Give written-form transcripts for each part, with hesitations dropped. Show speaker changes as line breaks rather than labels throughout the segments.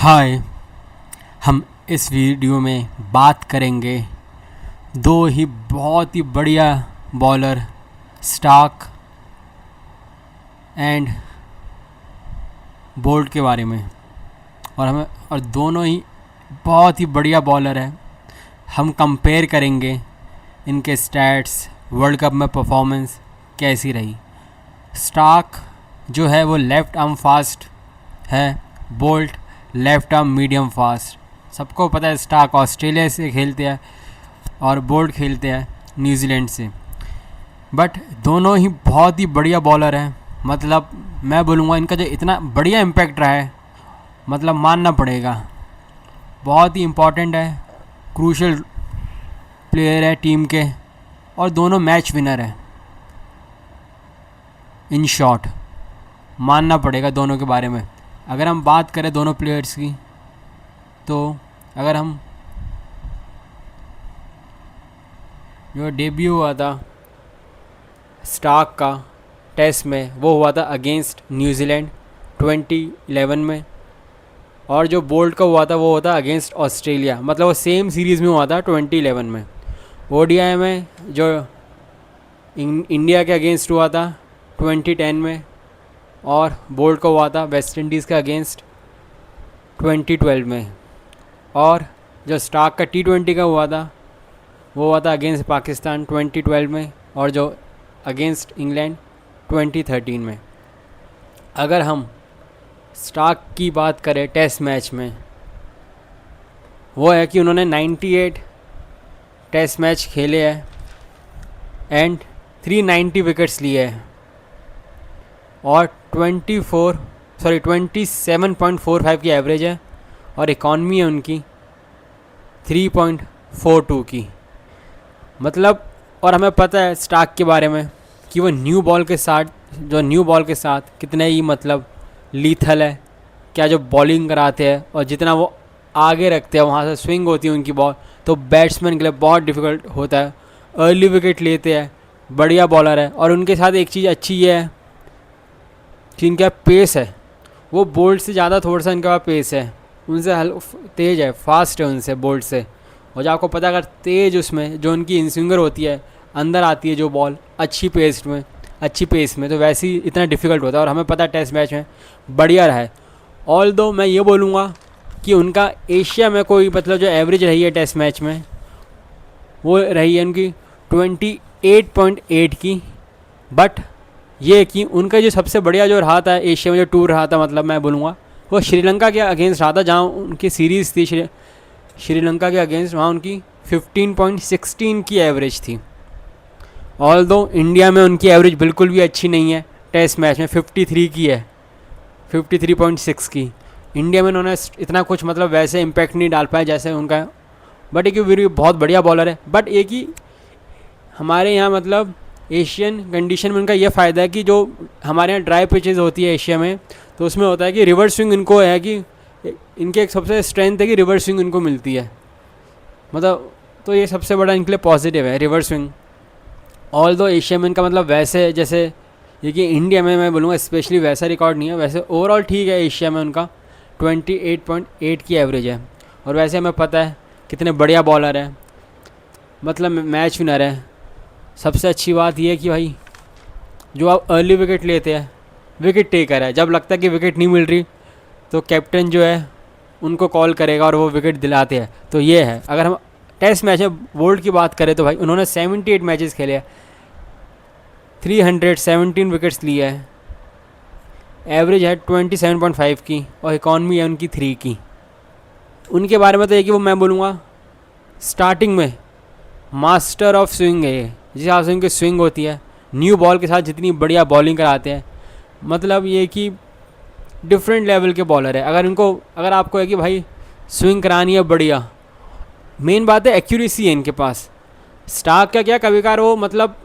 हाय। हम इस वीडियो में बात करेंगे दो ही बहुत ही बढ़िया बॉलर स्टार्क एंड बोल्ट के बारे में। और दोनों ही बहुत ही बढ़िया बॉलर हैं। हम कंपेयर करेंगे इनके स्टैट्स, वर्ल्ड कप में परफॉर्मेंस कैसी रही। स्टार्क जो है वो लेफ़्ट आर्म फास्ट है, bolt left arm medium fast. सबको पता है स्टार्क ऑस्ट्रेलिया से खेलते हैं और बोल्ट खेलते हैं न्यूजीलैंड से। बट दोनों ही बहुत ही बढ़िया बॉलर हैं। मतलब मैं बोलूँगा इनका जो इतना बढ़िया इम्पैक्ट रहा है, मतलब मानना पड़ेगा। बहुत ही इम्पॉर्टेंट है, क्रूशल प्लेयर है टीम के, और दोनों मैच विनर हैं। इन शॉर्ट मानना पड़ेगा दोनों के बारे में। अगर हम बात करें दोनों प्लेयर्स की, तो अगर हम जो डेब्यू हुआ था स्टार्क का टेस्ट में, वो हुआ था अगेंस्ट न्यूजीलैंड 2011 में, और जो बोल्ट का हुआ था वो हुआ था अगेंस्ट ऑस्ट्रेलिया। मतलब वो सेम सीरीज़ में हुआ था 2011 में। ओडीआई में जो इंडिया के अगेंस्ट हुआ था 2010 में, और बोल्ट का हुआ था वेस्ट इंडीज़ के अगेंस्ट 2012 में। और जो स्टार्क का T20 का हुआ था वो हुआ था अगेंस्ट पाकिस्तान 2012 में, और जो अगेंस्ट इंग्लैंड 2013 में। अगर हम स्टार्क की बात करें टेस्ट मैच में, वो है कि उन्होंने 98 टेस्ट मैच खेले हैं एंड 390 विकेट्स लिए हैं, और 27.45 की एवरेज है, और इकॉनमी है उनकी 3.42 की। मतलब, और हमें पता है स्टार्क के बारे में कि वो न्यू बॉल के साथ कितने ही मतलब लीथल है। क्या जो बॉलिंग कराते हैं, और जितना वो आगे रखते हैं, वहाँ से स्विंग होती है उनकी बॉल, तो बैट्समैन के लिए बहुत डिफ़िकल्ट होता है। अर्ली विकेट लेते हैं, बढ़िया बॉलर है। और उनके साथ एक चीज़ अच्छी ये है कि इनका पेस है, वो बोल्ट से ज़्यादा थोड़ा सा इनका पेस है, उनसे तेज़ है, फास्ट है उनसे, बोल्ट से। और जो आपको पता है, अगर तेज़ उसमें जो उनकी इनस्विंगर होती है, अंदर आती है जो बॉल अच्छी पेस में, तो वैसे ही इतना डिफ़िकल्ट होता है। और हमें पता है टेस्ट मैच में बढ़िया रहा है। ऑल्दो मैं ये बोलूँगा कि उनका एशिया में कोई मतलब जो एवरेज रही है टेस्ट मैच में, वो रही है उनकी 28.8 की। बट ये कि उनका जो सबसे बढ़िया जो रहा था एशिया में, जो टूर रहा था, मतलब मैं बोलूँगा वो श्रीलंका के अगेंस्ट रहा था, जहाँ उनकी सीरीज़ थी श्रीलंका के अगेंस्ट। वहाँ उनकी 15.16 की एवरेज थी। ऑल्दो इंडिया में उनकी एवरेज बिल्कुल भी अच्छी नहीं है। टेस्ट मैच में 53 की है, 53.6 की। इंडिया में उन्होंने इतना कुछ मतलब वैसे इम्पैक्ट नहीं डाल पाया जैसे उनका। बट एक भी बहुत बढ़िया बॉलर है। बट एक ही हमारे यहाँ मतलब एशियन कंडीशन में उनका ये फ़ायदा है कि जो हमारे यहाँ ड्राई पिचेज़ होती है एशिया में, तो उसमें होता है कि रिवर्स स्विंग इनको है, कि इनके एक सबसे स्ट्रेंथ है कि रिवर्स स्विंग इनको मिलती है। मतलब तो ये सबसे बड़ा इनके लिए पॉजिटिव है, रिवर्स स्विंग। ऑल्दो एशिया में इनका मतलब वैसे जैसे ये कि इंडिया में मैं बोलूँगा स्पेशली वैसा रिकॉर्ड नहीं है। वैसे ओवरऑल ठीक है, एशिया में उनका 28.8 की एवरेज है। और वैसे हमें पता है कितने बढ़िया बॉलर है, मतलब मैच विनर है। सबसे अच्छी बात यह है कि भाई जो आप अर्ली विकेट लेते हैं, विकेट टेकर है। जब लगता है कि विकेट नहीं मिल रही, तो कैप्टन जो है उनको कॉल करेगा और वो विकेट दिलाते हैं। तो ये है। अगर हम टेस्ट मैच में बोल्ट की बात करें, तो भाई उन्होंने 78 मैचेस खेले हैं, 317 विकेट्स लिए हैं, एवरेज है 27.5 की, और इकॉनमी है उनकी 3 की। उनके बारे में तो ये कि वो मैं बोलूँगा स्टार्टिंग में मास्टर ऑफ स्विंग है। ये जिस हिसाब से उनकी स्विंग होती है, न्यू बॉल के साथ जितनी बढ़िया बॉलिंग कराते हैं, मतलब ये कि डिफरेंट लेवल के बॉलर है। अगर आपको है कि भाई स्विंग करानी है बढ़िया, मेन बात है एक्यूरेसी है इनके पास। स्टार्क का क्या, कभी कभार वो मतलब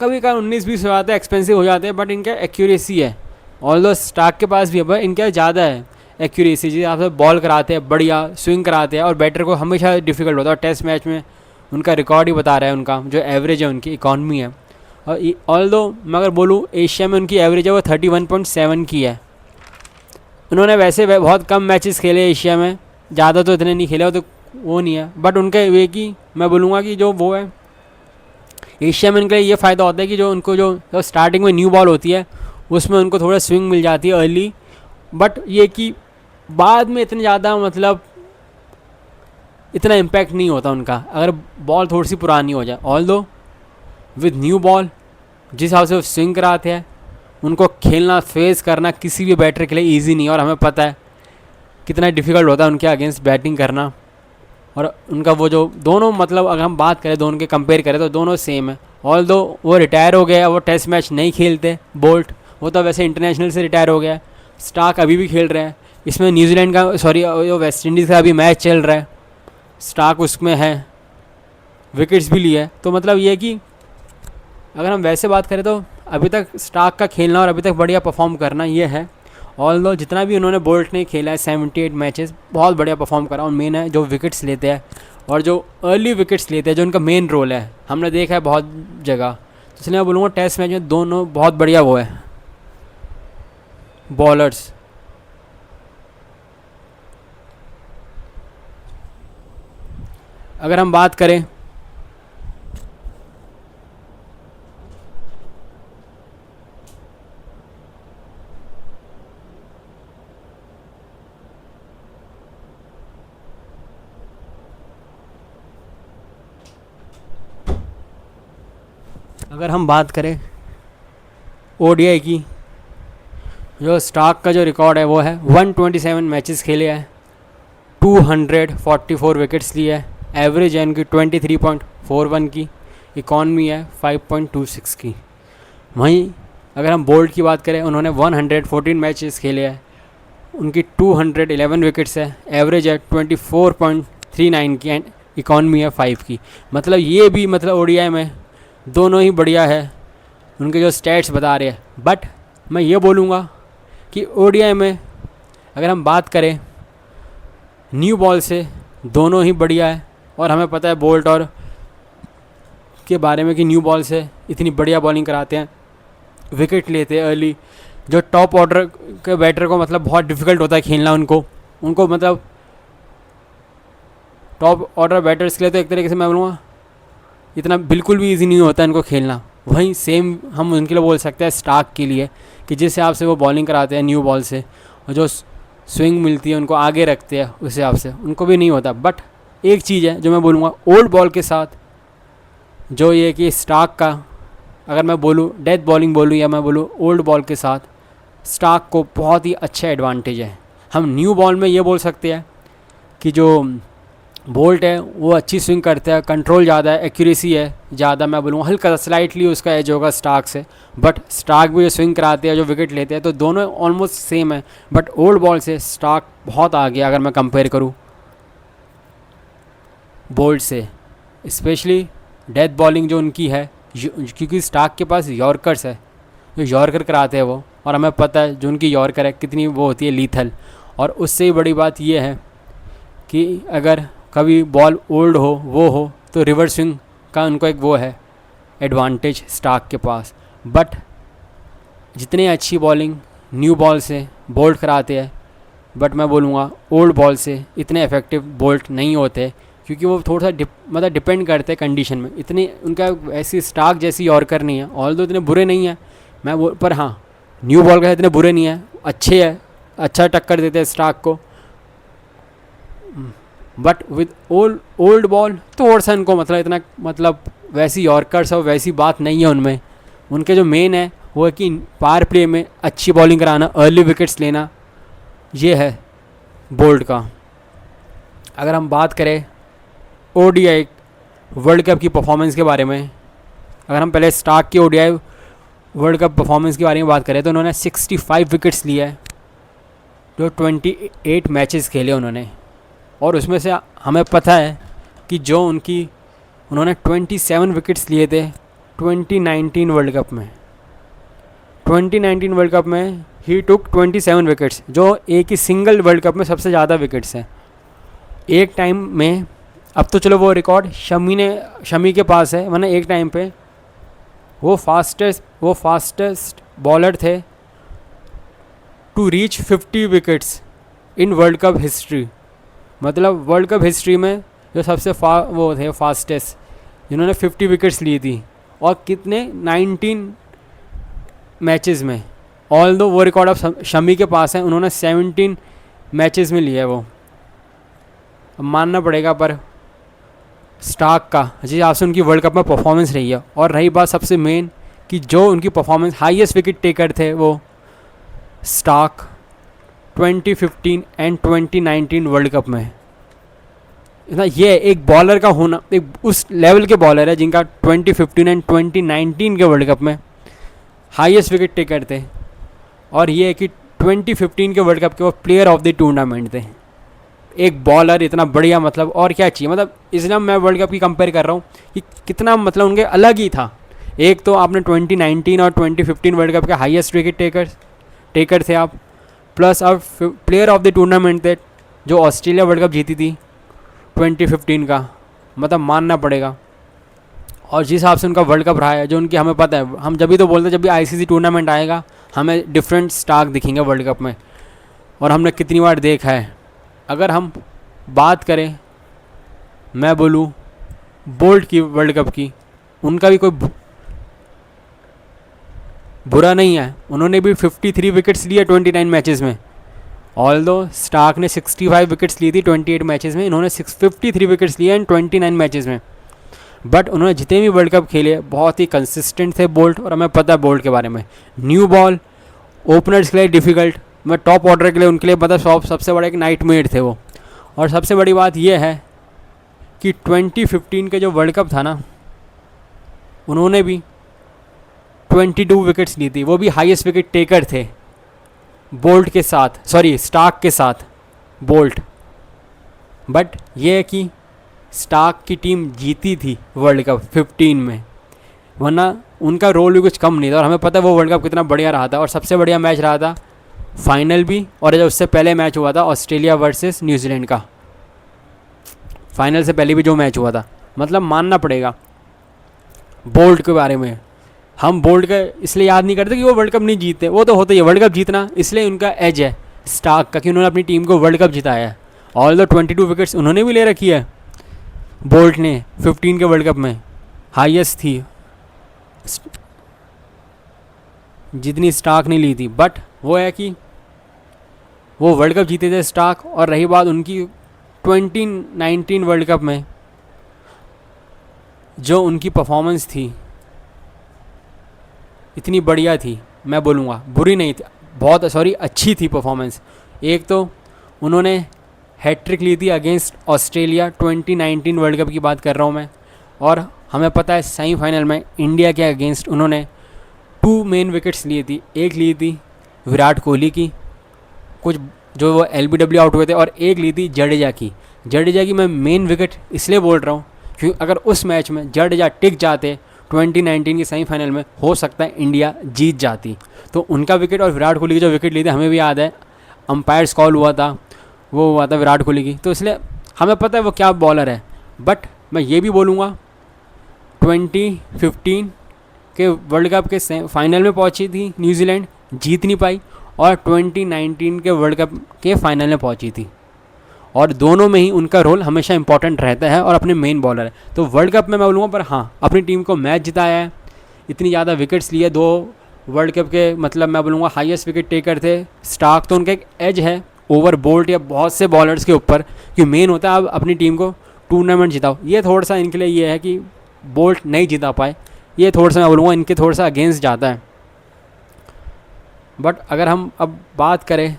कभी कभार 19-20 हो जाते हैं, एक्सपेंसिव हो जाते हैं, बट इनका एक्यूरेसी है। ऑल्दो स्टार्क के पास भी है, पर इनका ज़्यादा है एक्यूरेसी। जिस आपसे बॉल कराते हैं, बढ़िया स्विंग कराते हैं, और बैटर को हमेशा डिफ़िकल्ट होता है। टेस्ट मैच में उनका रिकॉर्ड ही बता रहा है, उनका जो एवरेज है उनकी इकॉनमी है। और ऑल्दो मैं अगर बोलूँ एशिया में उनकी एवरेज है वो 31.7 की है। उन्होंने वैसे बहुत कम मैचेस खेले एशिया में, ज़्यादा तो इतने नहीं खेले, वो नहीं है, बट उनके वे की मैं बोलूँगा कि जो वो है एशिया में उनका ये फ़ायदा होता है कि जो उनको जो स्टार्टिंग में न्यू बॉल होती है उसमें उनको थोड़ा स्विंग मिल जाती है अर्ली, बट ये कि बाद में इतने ज़्यादा मतलब इतना इम्पैक्ट नहीं होता उनका अगर बॉल थोड़ी सी पुरानी हो जाए। ऑल दो विद न्यू बॉल जिस हिसाब से वो स्विंग कराते हैं, उनको खेलना फेस करना किसी भी बैटर के लिए ईजी नहीं है, और हमें पता है कितना डिफ़िकल्ट होता है उनके अगेंस्ट बैटिंग करना। और उनका वो जो दोनों मतलब अगर हम बात करें दोनों के कंपेयर करें तो दोनों सेम है। ऑल दो वो रिटायर हो गया, वो टेस्ट मैच नहीं खेलते, बोल्ट वो तो वैसे इंटरनेशनल से रिटायर हो गया, स्टार्क अभी भी खेल रहे हैं। इसमें न्यूजीलैंड का सॉरी वेस्ट इंडीज़ का अभी मैच चल रहा है, स्टार्क उसमें है, विकेट्स भी लिए, तो मतलब ये कि अगर हम वैसे बात करें तो अभी तक स्टार्क का खेलना और अभी तक बढ़िया परफॉर्म करना ये है। ऑल दो जितना भी उन्होंने बोल्ट ने खेला है 78 मैचेस बहुत बढ़िया परफॉर्म करा, और मेन है जो विकेट्स लेते हैं और जो अर्ली विकेट्स लेते हैं जो उनका मेन रोल है, हमने देखा है बहुत जगह, तो इसलिए मैं बोलूँगा टेस्ट मैच में दोनों बहुत बढ़िया वो है बॉलर्स। अगर हम बात करें ओडीआई की, जो स्टार्क का जो रिकॉर्ड है वो है 127 मैचेस खेले हैं, 244 विकेट्स लिए है, एवरेज है इनकी 23.41 की, इकॉनमी है 5.26 की। वहीं अगर हम बोल्ट की बात करें उन्होंने 114 मैचेस खेले हैं, उनकी 211 विकेट्स है, एवरेज है 24.39 की, एंड इकॉनमी है 5 की। मतलब ये भी मतलब ओडीआई में दोनों ही बढ़िया है उनके जो स्टैट्स बता रहे हैं, बट मैं ये बोलूँगा कि ओडीआई में अगर हम बात करें न्यू बॉल से दोनों ही बढ़िया है, और हमें पता है बोल्ट और के बारे में कि न्यू बॉल से इतनी बढ़िया बॉलिंग कराते हैं, विकेट लेते हैं अर्ली, जो टॉप ऑर्डर के बैटर को मतलब बहुत डिफ़िकल्ट होता है खेलना उनको मतलब टॉप ऑर्डर बैटर्स के लिए तो एक तरीके से मैं बोलूँगा इतना बिल्कुल भी इजी नहीं होता इनको खेलना। वहीं सेम हम उनके लिए बोल सकते हैं स्टार्क के लिए कि जिस हिसाब से वो बॉलिंग कराते हैं न्यू बॉल से, और जो स्विंग मिलती है उनको आगे रखते हैं, उस हिसाब से उनको भी नहीं होता। बट एक चीज़ है जो मैं बोलूँगा ओल्ड बॉल के साथ, जो ये कि स्टार्क का अगर मैं बोलूँ डेथ बॉलिंग बोलूँ या मैं बोलूँ ओल्ड बॉल के साथ, स्टार्क को बहुत ही अच्छा एडवांटेज है। हम न्यू बॉल में ये बोल सकते हैं कि जो बोल्ट है वो अच्छी स्विंग करता है, कंट्रोल ज़्यादा है, एक्यूरेसी है ज़्यादा, मैं बोलूँगा हल्का स्लाइटली उसका एज होगा स्टार्क से, बट स्टार्क भी जो स्विंग कराते हैं जो विकेट लेते हैं तो दोनों ऑलमोस्ट सेम है, बट ओल्ड बॉल से स्टार्क बहुत आगे अगर मैं कंपेयर करूँ बोल्ट से, स्पेशली डेथ बॉलिंग जो उनकी है, क्योंकि स्टार्क के पास यॉर्कर्स है, जो यॉर्कर कराते हैं वो, और हमें पता है जो उनकी यॉर्कर है कितनी वो होती है लीथल। और उससे ही बड़ी बात ये है कि अगर कभी बॉल ओल्ड हो वो हो तो रिवर्स स्विंग का उनको एक वो है एडवांटेज स्टार्क के पास। बट जितनी अच्छी बॉलिंग न्यू बॉल से बोल्ट कराते हैं, बट मैं बोलूँगा ओल्ड बॉल से इतने इफ़ेक्टिव बोल्ट नहीं होते, क्योंकि वो थोड़ा सा मतलब डिपेंड करते हैं कंडीशन में, इतने उनका ऐसी स्टार्क जैसी यॉर्कर नहीं है। ऑल दो इतने बुरे नहीं है मैं वो, पर हाँ न्यू बॉल का इतने बुरे नहीं है, अच्छे है, अच्छा टक्कर देते हैं स्टार्क को। बट विद ओल्ड बॉल थोड़ा सा इनको मतलब इतना मतलब वैसी यॉर्कर्स और वैसी बात नहीं है उनमें। उनके जो मेन है वो है कि पावर प्ले में अच्छी बॉलिंग कराना, अर्ली विकेट्स लेना, ये है बोल्ट का। अगर हम बात करें ओडीआई वर्ल्ड कप की परफॉर्मेंस के बारे में, अगर हम पहले स्टार्क की ओडीआई वर्ल्ड कप परफॉर्मेंस के बारे में बात करें तो उन्होंने 65 विकेट्स लिए है, जो 28 मैचेस खेले उन्होंने, और उसमें से हमें पता है कि जो उन्होंने 27 विकेट्स लिए थे 2019 वर्ल्ड कप में। 2019 वर्ल्ड कप में ही टुक 27 विकेट्स, जो एक ही सिंगल वर्ल्ड कप में सबसे ज़्यादा विकेट्स हैं एक टाइम में। अब तो चलो वो रिकॉर्ड शमी के पास है, वरना एक टाइम पे वो फास्टेस्ट बॉलर थे to reach 50 wickets in world cup history. मतलब वर्ल्ड कप हिस्ट्री में जो सबसे वो थे फास्टेस्ट जिन्होंने 50 विकेट्स ली थी, और कितने 19 मैचेस में। ऑल दो वो रिकॉर्ड ऑफ शमी के पास है, उन्होंने 17 मैचेस में लिया है वो। अब मानना पड़ेगा पर स्टार्क का जिस हिसाब से उनकी वर्ल्ड कप में परफॉर्मेंस रही है, और रही बात सबसे मेन कि जो उनकी परफॉर्मेंस हाईएस्ट विकेट टेकर थे वो स्टार्क 2015 एंड 2019 वर्ल्ड कप में। ना ये एक बॉलर का होना, एक उस लेवल के बॉलर है जिनका 2015 एंड 2019 के वर्ल्ड कप में हाईएस्ट विकेट टेकर थे, और ये है कि 2015 के वर्ल्ड कप के वो प्लेयर ऑफ द टूर्नामेंट थे। एक बॉलर इतना बढ़िया, मतलब और क्या चाहिए। मतलब इसलिए मैं वर्ल्ड कप की कंपेयर कर रहा हूँ कि कितना मतलब उनके अलग ही था। एक तो आपने 2019 और 2015 वर्ल्ड कप के हाईएस्ट विकेट टेकर थे आप, प्लस आप प्लेयर ऑफ द टूर्नामेंट थे जो ऑस्ट्रेलिया वर्ल्ड कप जीती थी 2015 का। मतलब मानना पड़ेगा। और जिस हिसाब से उनका वर्ल्ड कप रहा है, जो उनकी हमें पता है, हम जब भी तो बोलते हैं जब भी आईसीसी टूर्नामेंट आएगा हमें डिफरेंट स्टार्क दिखेंगे वर्ल्ड कप में, और हमने कितनी बार देखा है। अगर हम बात करें, मैं बोलूँ बोल्ट की वर्ल्ड कप की, उनका भी कोई बुरा नहीं है। उन्होंने भी 53 विकेट्स लिए 29 मैचेस में। ऑल दो स्टार्क ने 65 विकेट्स ली थी 28 मैचेस में, इन्होंने 53 विकेट्स लिए इन 29 मैचेस में। बट उन्होंने जितने भी वर्ल्ड कप खेले बहुत ही कंसिस्टेंट थे बोल्ट, और हमें पता है बोल्ट के बारे में। न्यू बॉल ओपनर्स के लिए डिफ़िकल्ट, मैं टॉप ऑर्डर के लिए उनके लिए मतलब सबसे बड़ा एक नाइटमेयर थे वो। और सबसे बड़ी बात यह है कि 2015 के जो वर्ल्ड कप था ना, उन्होंने भी 22 विकेट्स ली थी, वो भी हाईएस्ट विकेट टेकर थे बोल्ट के साथ, सॉरी स्टार्क के साथ बोल्ट। बट ये है कि स्टार्क की टीम जीती थी वर्ल्ड कप 15 में, वरना उनका रोल भी कुछ कम नहीं था। और हमें पता है वो वर्ल्ड कप कितना बढ़िया रहा था, और सबसे बढ़िया मैच रहा था फाइनल भी, और जब उससे पहले मैच हुआ था ऑस्ट्रेलिया वर्सेस न्यूजीलैंड का, फाइनल से पहले भी जो मैच हुआ था। मतलब मानना पड़ेगा बोल्ट के बारे में। हम बोल्ट का इसलिए याद नहीं करते कि वो वर्ल्ड कप नहीं जीतते, वो तो होता ही है वर्ल्ड कप जीतना, इसलिए उनका एज है स्टार्क का कि उन्होंने अपनी टीम को वर्ल्ड कप जिताया है। ऑल द 22 विकेट्स उन्होंने भी ले रखी है बोल्ट ने 15 के वर्ल्ड कप में, हाईएस्ट थी जितनी स्टार्क ने ली थी। बट वो है कि वो वर्ल्ड कप जीते थे स्टार्क। और रही बात उनकी 2019 वर्ल्ड कप में जो उनकी परफॉर्मेंस थी इतनी बढ़िया थी, मैं बोलूँगा बुरी नहीं थी, बहुत सॉरी अच्छी थी परफॉर्मेंस। एक तो उन्होंने हैट्रिक ली थी अगेंस्ट ऑस्ट्रेलिया, 2019 वर्ल्ड कप की बात कर रहा हूँ मैं। और हमें पता है सेमीफाइनल में इंडिया के अगेंस्ट उन्होंने 2 मेन विकेट्स ली थी। एक ली थी विराट कोहली की, कुछ जो वो LBW आउट हुए थे, और एक ली थी जडेजा की मैं मेन विकेट इसलिए बोल रहा हूँ क्योंकि अगर उस मैच में जडेजा टिक जाते 2019 की सेमीफाइनल में, हो सकता है इंडिया जीत जाती। तो उनका विकेट और विराट कोहली की जो विकेट ली थी हमें भी याद है, अंपायर्स कॉल हुआ था, वो हुआ था विराट कोहली की, तो इसलिए हमें पता है वो क्या बॉलर है। बट मैं ये भी बोलूँगा 2015 के वर्ल्ड कप के फाइनल में पहुंची थी न्यूजीलैंड, जीत नहीं पाई, और 2019 के वर्ल्ड कप के फाइनल में पहुंची थी, और दोनों में ही उनका रोल हमेशा इंपॉर्टेंट रहता है और अपने मेन बॉलर है। तो वर्ल्ड कप में मैं बोलूँगा, पर हाँ अपनी टीम को मैच जिताया है, इतनी ज़्यादा विकेट्स लिए, 2 वर्ल्ड कप के मतलब मैं बोलूँगा हाईएस्ट विकेट टेकर थे स्टार्क। तो उनका एक एज है ओवर बोल्ट या बहुत से बॉलर्स के ऊपर, कि मेन होता है आप अपनी टीम को टूर्नामेंट जिताओ। ये थोड़ा सा इनके लिए ये है कि बोल्ट नहीं जिता पाए, ये थोड़ा सा मैं बोलूँगा इनके थोड़ा सा अगेंस्ट जाता है। बट अगर हम अब बात करें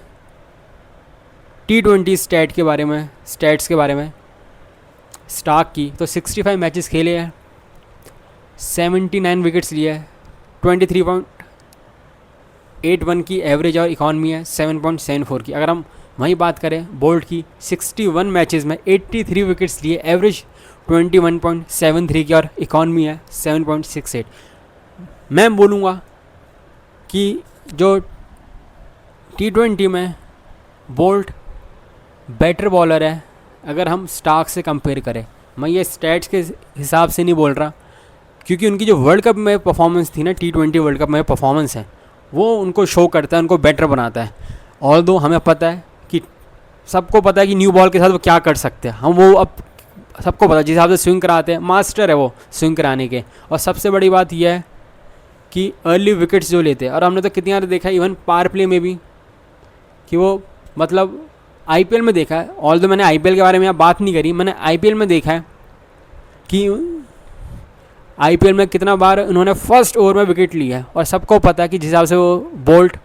T20 स्टैट्स के बारे में स्टार्क की, तो 65 मैचेस खेले हैं, 79 विकेट्स लिए हैं, 23.81 की एवरेज और इकॉनमी है 7.74 की। अगर हम वहीं बात करें बोल्ट की, 61 मैचेस में 83 विकेट्स लिए, एवरेज 21.73 की और इकॉनमी है 7.68। मैं बोलूँगा कि जो T20 में बोल्ट बेटर बॉलर है अगर हम स्टार्क से कंपेयर करें। मैं ये स्टैट्स के हिसाब से नहीं बोल रहा, क्योंकि उनकी जो वर्ल्ड कप में परफॉर्मेंस थी ना, T20 वर्ल्ड कप में परफॉर्मेंस है, वो उनको शो करता है, उनको बेटर बनाता है। ऑल्दो हमें पता है कि सबको पता है कि न्यू बॉल के साथ वो क्या कर सकते हैं, हम वो अब सबको पता है जिस हिसाब से स्विंग कराते हैं, मास्टर है वो स्विंग कराने के। और सबसे बड़ी बात यह है कि अर्ली विकेट्स जो लेते हैं, और हमने तो कितनी बार देखा है इवन पावर प्ले में भी कि वो मतलब आईपीएल में देखा है, ऑल्दो मैंने आईपीएल के बारे में यहाँ बात नहीं करी, मैंने आईपीएल में देखा है कि आईपीएल में कितना बार उन्होंने फर्स्ट ओवर में विकेट लिया है। और सबको पता है कि जिस हिसाब से वो बोल्ट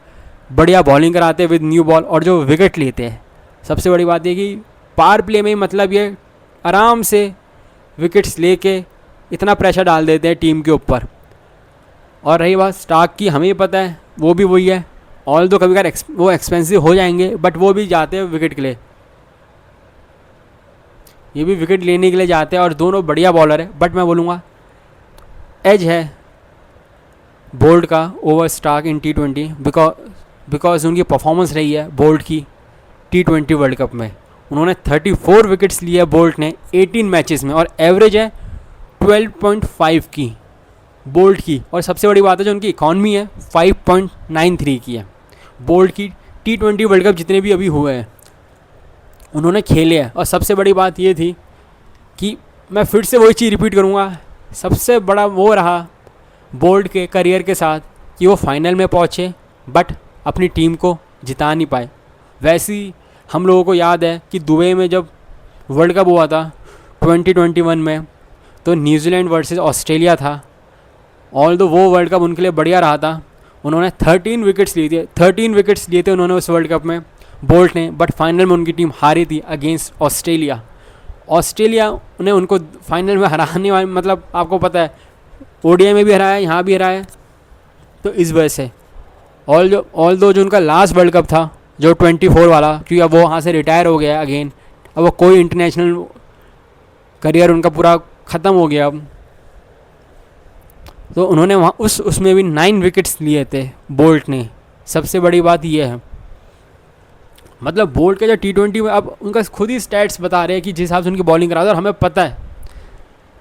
बढ़िया बॉलिंग कराते हैं विद न्यू बॉल और जो विकेट लेते हैं। सबसे बड़ी बात ये कि पावर प्ले में मतलब ये आराम से विकेट्स लेके इतना प्रेशर डाल देते हैं टीम के ऊपर। और रही बात स्टार्क की, हमें पता है वो भी वही है, ऑल्दो कभी कभार वो एक्सपेंसिव हो जाएंगे बट वो भी जाते हैं विकेट के लिए, ये भी विकेट लेने के लिए जाते हैं और दोनों बढ़िया बॉलर है। बट मैं बोलूँगा एज है बोल्ट का over Starc in T20 because उनकी परफॉर्मेंस रही है बोल्ट की T20 वर्ल्ड कप में। उन्होंने 34 विकेट्स लिए बोल्ट ने 18 मैचेस में और एवरेज है 12.5 की बोल्ट की। और सबसे बड़ी बात है जो उनकी इकॉनमी है 5.93 की है। बोल्ट की T20 वर्ल्ड कप जितने भी अभी हुए हैं उन्होंने खेले हैं। और सबसे बड़ी बात ये थी कि मैं फिर से वही चीज़ रिपीट करूँगा, सबसे बड़ा वो रहा बोल्ट के करियर के साथ कि वो फाइनल में पहुँचे बट अपनी टीम को जिता नहीं पाए। वैसे ही हम लोगों को याद है कि दुबई में जब वर्ल्ड कप हुआ था 2021 में, तो न्यूजीलैंड वर्सेस ऑस्ट्रेलिया था। ऑल्दो वो वर्ल्ड कप उनके लिए बढ़िया रहा था, उन्होंने 13 विकेट्स लिए थे उन्होंने उस वर्ल्ड कप में बोल्ट ने। बट फाइनल में उनकी टीम हारी थी अगेंस्ट ऑस्ट्रेलिया ने उनको फाइनल में हराने वाले, मतलब आपको पता है ओडीआई में भी हराया, यहाँ भी हराया। तो इस वजह से ऑल्दो जो उनका लास्ट वर्ल्ड कप था जो 24 वाला, क्योंकि अब वो वहाँ से रिटायर हो गया अगेन, अब वो कोई इंटरनेशनल करियर उनका पूरा ख़त्म हो गया अब। तो उन्होंने वहाँ उसमें भी 9 विकेट्स लिए थे बोल्ट ने। सबसे बड़ी बात यह है मतलब बोल्ट के जो T20 में अब उनका खुद ही स्टैट्स बता रहे हैं कि जिस हिसाब से उनकी बॉलिंग करा था, और हमें पता है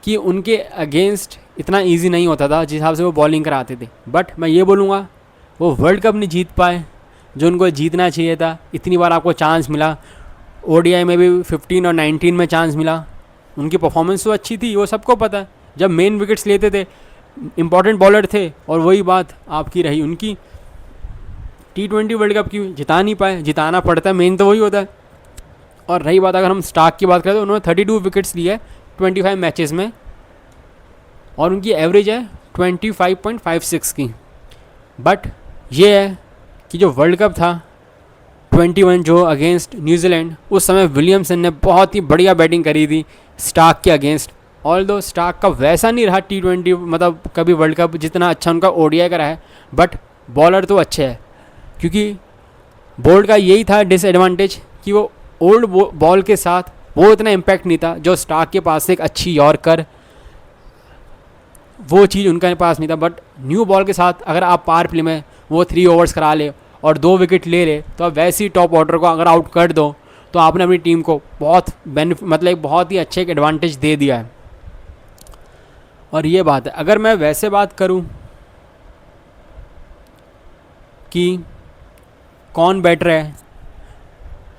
कि उनके अगेंस्ट इतना इजी नहीं होता था जिस हिसाब से वो बॉलिंग कराते थे। बट मैं ये बोलूँगा वो वर्ल्ड कप नहीं जीत पाए जो उनको जीतना चाहिए था। इतनी बार आपको चांस मिला, ओडीआई में भी 15 और 19 में चांस मिला, उनकी परफॉर्मेंस तो अच्छी थी, वो सबको पता है। जब मेन विकेट्स लेते थे इम्पॉर्टेंट बॉलर थे, और वही बात आपकी रही उनकी T20 वर्ल्ड कप की जिता नहीं पाए। जिताना पड़ता है, मेन तो वही होता है। और रही बात अगर हम स्टार्क की बात करें तो उन्होंने 32 विकेट्स लिए 25 मैचेस में और उनकी एवरेज है 25.56 की। बट ये है कि जो वर्ल्ड कप था 21 जो अगेंस्ट न्यूजीलैंड, उस समय विलियमसन ने बहुत ही बढ़िया बैटिंग करी थी स्टार्क के अगेंस्ट। ऑल्दो स्टार्क का वैसा नहीं रहा T20 मतलब कभी वर्ल्ड कप जितना अच्छा उनका ओडीआई का रहा है, बट बॉलर तो अच्छे है। क्योंकि बोल्ट का यही था डिसएडवांटेज कि वो ओल्ड बॉल के साथ वो इतना इम्पैक्ट नहीं था जो स्टार्क के पास एक अच्छी यॉर्कर, वो चीज़ उनके पास नहीं था। बट न्यू बॉल के साथ अगर आप पावर प्ले में वो 3 ओवर्स करा ले और 2 विकेट ले ले, तो आप वैसे ही टॉप ऑर्डर को अगर आउट कर दो तो आपने अपनी टीम को बहुत मतलब एक बहुत ही अच्छे एक एडवांटेज दे दिया है। और ये बात है, अगर मैं वैसे बात करूं कि कौन बेटर है,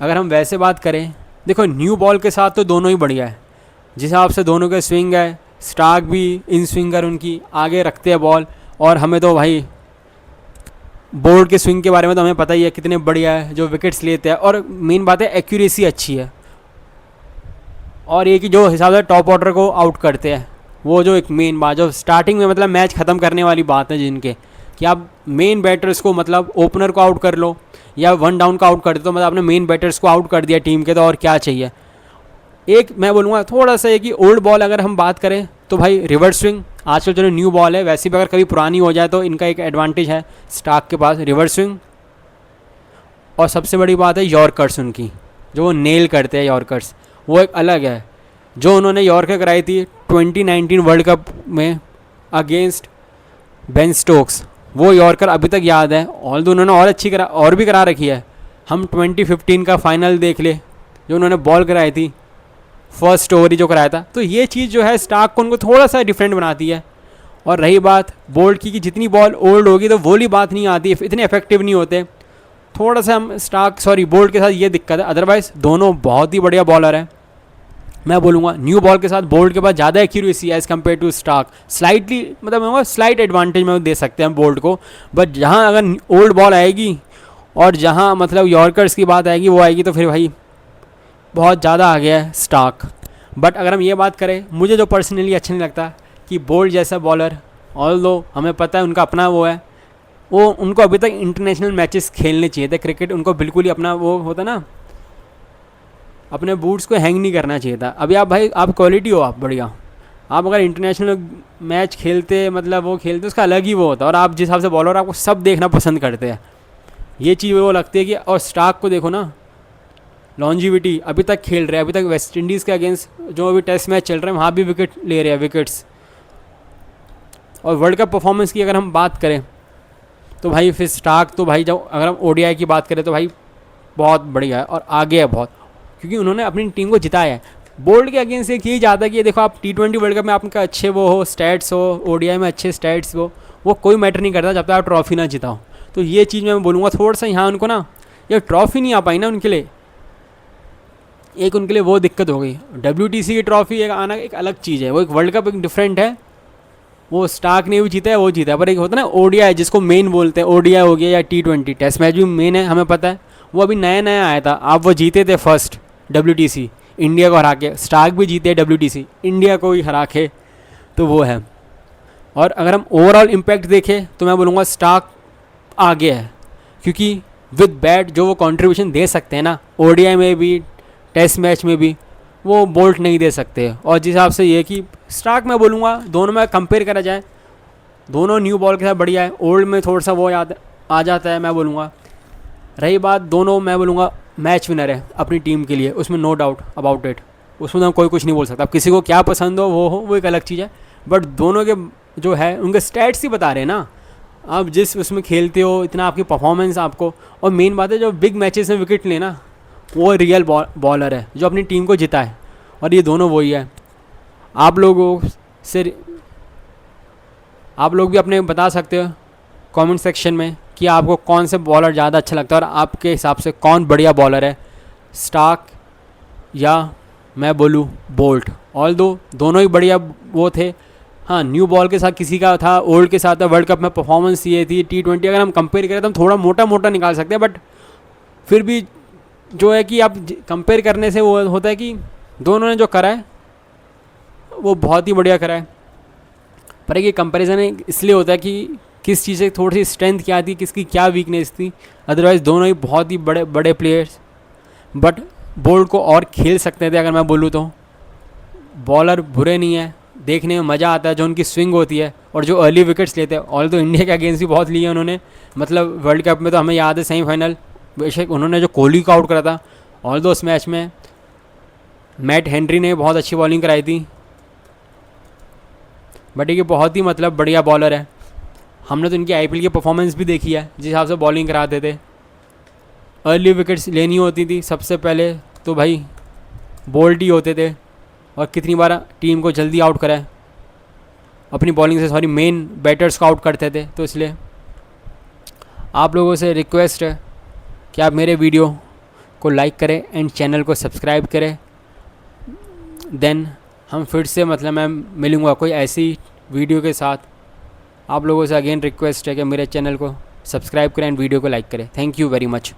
अगर हम वैसे बात करें, देखो न्यू बॉल के साथ तो दोनों ही बढ़िया है। जिस हिसाब से दोनों के स्विंग है, स्टार्क भी इन स्विंगर उनकी आगे रखते हैं बॉल, और हमें तो भाई बोल्ट के स्विंग के बारे में तो हमें पता ही है कितने बढ़िया है जो विकेट्स लेते हैं। और मेन बात है एक्यूरेसी अच्छी है, और ये कि जो हिसाब से टॉप ऑर्डर को आउट करते हैं, वो जो एक मेन बात जो स्टार्टिंग में मतलब मैच ख़त्म करने वाली बात है जिनके, कि आप मेन बैटर्स को मतलब ओपनर को आउट कर लो या 1 डाउन का आउट कर दो, तो मतलब आपने मेन बैटर्स को आउट कर दिया टीम के, तो और क्या चाहिए। एक मैं बोलूँगा थोड़ा सा है कि ओल्ड बॉल अगर हम बात करें तो भाई रिवर्स स्विंग आजकल जो न्यू बॉल है, वैसे भी अगर कभी पुरानी हो जाए तो इनका एक एडवांटेज है स्टार्क के पास, रिवर्स स्विंग। और सबसे बड़ी बात है यॉर्कर्स उनकी, जो वो नेल करते हैं यॉर्कर्स, वो एक अलग है। जो उन्होंने यॉर्कर कराई थी 2019 वर्ल्ड कप में अगेंस्ट बेन स्टोक्स, वो यॉर्कर अभी तक याद है। ऑल्दो उन्होंने और भी करा रखी है। हम 2015 का फाइनल देख ले, जो उन्होंने बॉल कराई थी फर्स्ट ओवर ही जो कराया था, तो ये चीज़ जो है स्टार्क को उनको थोड़ा सा डिफरेंट बनाती है। और रही बात बोल्ट की कि जितनी बॉल ओल्ड होगी तो वो ही बात नहीं आती, इतने इफेक्टिव नहीं होते। थोड़ा सा हम बोल्ट के साथ ये दिक्कत है, अदरवाइज़ दोनों बहुत ही बढ़िया बॉलर हैं। मैं बोलूँगा न्यू बॉल के साथ बोल्ट के पास ज़्यादा accuracy as compared to Starc, slightly मतलब स्लाइट एडवांटेज में दे सकते हैं बोल्ट को। बट जहाँ अगर ओल्ड बॉल आएगी और जहाँ मतलब यॉर्कर्स की बात आएगी वो आएगी तो फिर भाई बहुत ज़्यादा आ गया है स्टार्क। बट अगर हम ये बात करें, मुझे जो पर्सनली अच्छा नहीं लगता कि बोल्ट जैसा बॉलर, ऑल्दो हमें पता है उनका अपना वो है, वो उनको अभी तक इंटरनेशनल मैचेस खेलने चाहिए थे। क्रिकेट उनको बिल्कुल ही अपना वो होता ना, अपने बूट्स को हैंग नहीं करना चाहिए था। अभी आप भाई आप क्वालिटी हो, आप बढ़िया, आप अगर इंटरनेशनल मैच खेलते मतलब वो खेलते उसका अलग ही वो होता है। और आप जिस हिसाब से बॉलर आपको सब देखना पसंद करते हैं, ये चीज़ वो लगती है कि। और स्टार्क को देखो ना, लॉन्जिविटी, अभी तक खेल रहे हैं, अभी तक वेस्ट इंडीज़ के अगेंस्ट जो अभी टेस्ट मैच चल रहे हैं वहाँ भी विकेट ले रहे हैं, विकेट्स। और वर्ल्ड कप परफॉर्मेंस की अगर हम बात करें तो भाई फिर स्टार्क तो भाई जब अगर हम ओडीआई की बात करें तो भाई बहुत बढ़िया है और आगे है बहुत, क्योंकि उन्होंने अपनी टीम को जिताया है। बोल्ट के अगेंस्ट एक यही चाहता है कि देखो आप T20 वर्ल्ड कप में आपका अच्छे वो हो, स्टैट्स हो, ओडीआई में अच्छे स्टैट्स हो, वो कोई मैटर नहीं करता जब तक आप ट्रॉफी ना जिताओ। तो ये चीज़ मैं बोलूँगा थोड़ा सा यहाँ उनको ना, ये ट्रॉफी नहीं आ पाई ना उनके लिए, एक उनके लिए वो दिक्कत हो गई। WTC की ट्रॉफी एक आना एक अलग चीज़ है, वो एक वर्ल्ड कप एक डिफरेंट है, वो स्टार्क ने भी जीता है, वो जीता है। पर एक होता है ना ओडीआई जिसको मेन बोलते हैं, ओडीआई हो गया या T20 टेस्ट मैच भी मेन है, हमें पता है। वो अभी नया नया आया था, आप वो जीते थे फर्स्ट WTC इंडिया को हरा के, स्टार्क भी जीते WTC इंडिया को ही हरा के, तो वो है। और अगर हम ओवरऑल इम्पैक्ट देखें तो मैं बोलूँगा स्टार्क आगे है, क्योंकि विद बैट जो वो कंट्रीब्यूशन दे सकते हैं ना ओडीआई में भी टेस्ट मैच में भी, वो बोल्ट नहीं दे सकते। और जिस हिसाब से ये कि स्टार्क मैं बोलूँगा दोनों में कंपेयर करा जाए, दोनों न्यू बॉल के साथ बढ़िया है, ओल्ड में थोड़ा सा वो याद आ जाता है। मैं बोलूँगा रही बात, दोनों मैं बोलूँगा मैच विनर है अपनी टीम के लिए, उसमें नो डाउट अबाउट इट, उसमें तो कोई कुछ नहीं बोल सकता। अब किसी को क्या पसंद हो वो एक अलग चीज़ है, बट दोनों के जो है उनके स्टैट्स ही बता रहे हैं ना, आप जिस उसमें खेलते हो इतना आपकी परफॉर्मेंस आपको। और मेन बात है जो बिग मैचेस में विकेट लेना, वो रियल बॉलर है जो अपनी टीम को जिता है, और ये दोनों वही है। आप लोगों से आप लोग भी अपने बता सकते हो कमेंट सेक्शन में कि आपको कौन से बॉलर ज़्यादा अच्छा लगता है और आपके हिसाब से कौन बढ़िया बॉलर है, स्टार्क या मैं बोलूँ बोल्ट। ऑल्दो दोनों ही बढ़िया वो थे। हाँ, न्यू बॉल के साथ किसी का था, ओल्ड के साथ वर्ल्ड कप में परफॉर्मेंस ये थी। T20 अगर हम कंपेयर करें तो हम थोड़ा मोटा मोटा निकाल सकते हैं, बट फिर भी जो है कि आप कंपेयर करने से वो होता है कि दोनों ने जो करा है वो बहुत ही बढ़िया करा है। पर ये कंपैरिजन इसलिए होता है कि किस चीज़ से थोड़ी सी स्ट्रेंथ क्या थी, किसकी क्या वीकनेस थी। अदरवाइज़ दोनों ही बहुत ही बड़े बड़े प्लेयर्स, बट बोल्ट को और खेल सकते थे अगर मैं बोलूँ तो। बॉलर बुरे नहीं है, देखने में मज़ा आता है जो उनकी स्विंग होती है और जो अर्ली विकेट्स लेते हैं। ऑल तो इंडिया के अगेंस्ट भी बहुत लिए उन्होंने, मतलब वर्ल्ड कप में तो हमें याद है सेमीफाइनल बेशक उन्होंने जो कोहली को आउट करा था, ऑल दो उस मैच में मैट हेनरी ने बहुत अच्छी बॉलिंग कराई थी। बट ये बहुत ही मतलब बढ़िया बॉलर है। हमने तो इनकी IPL की परफॉर्मेंस भी देखी है, जिस हिसाब से बॉलिंग कराते थे। अर्ली विकेट्स लेनी होती थी सबसे पहले तो भाई बोल्ट ही होते थे, और कितनी बार टीम को जल्दी आउट कराए अपनी बॉलिंग से, मेन बैटर्स को आउट करते थे। तो इसलिए आप लोगों से रिक्वेस्ट है कि आप मेरे वीडियो को लाइक करें एंड चैनल को सब्सक्राइब करें। देन हम फिर से मतलब मैं मिलूँगा कोई ऐसी वीडियो के साथ। आप लोगों से अगेन रिक्वेस्ट है कि मेरे चैनल को सब्सक्राइब करें एंड वीडियो को लाइक करें। Thank you very much.